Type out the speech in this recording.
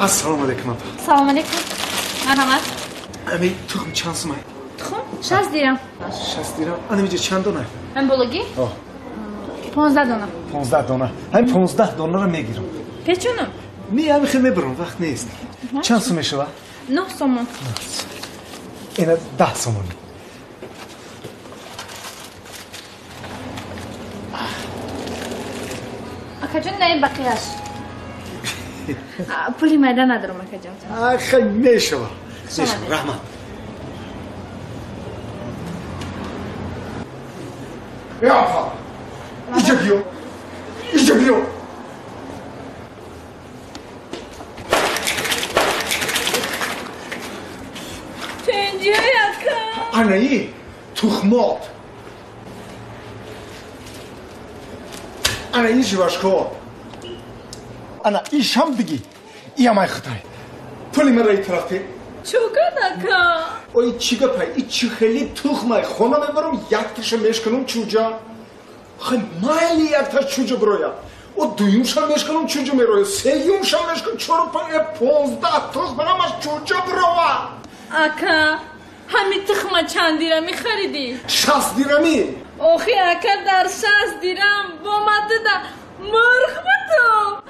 Assalomu alaykum apa. Assalomu alaykum. Marhamat. Ami tuxum chansimi? Tuxum 60 dirham. 60 dirham. Ana میگه چند دونه؟ من بولگی؟ 15 دونه. 15 دونه. همین 15 دونه رو میگیرم. پچونم؟ نه همین خیلی میبرم وقت نیست. چند سوم میشه؟ 9 سومون. اینا 10 سومون. Akacan neyin bakıyar? Puli meydan ندارم akacan. خیلی میشه. میشه. رحمت. یا آقا. اینجا بیو. اینجا بیو. Tencere yakın. Anayı tuhmat. Ana این جواش کو. Ana işam bigi. İyamay Xitay. Puli merayı tarafı. Çok adaka. Oy çiga pay. İçi xeli tuhmay. Xona mevarum yaktaşa meşkanım çuca. Xay mayli yaktaş çuca buraya. O duyumşa meşkanım çuca meroya. Seyyumşa meşkanım çorupay. 15 tuhmana maş çuca buraya. Aka. همین تخمه چند دیرمی خریدی؟ 60 دیرمی. آخی اکا در 60 دیرم با مده دا مرخ بدم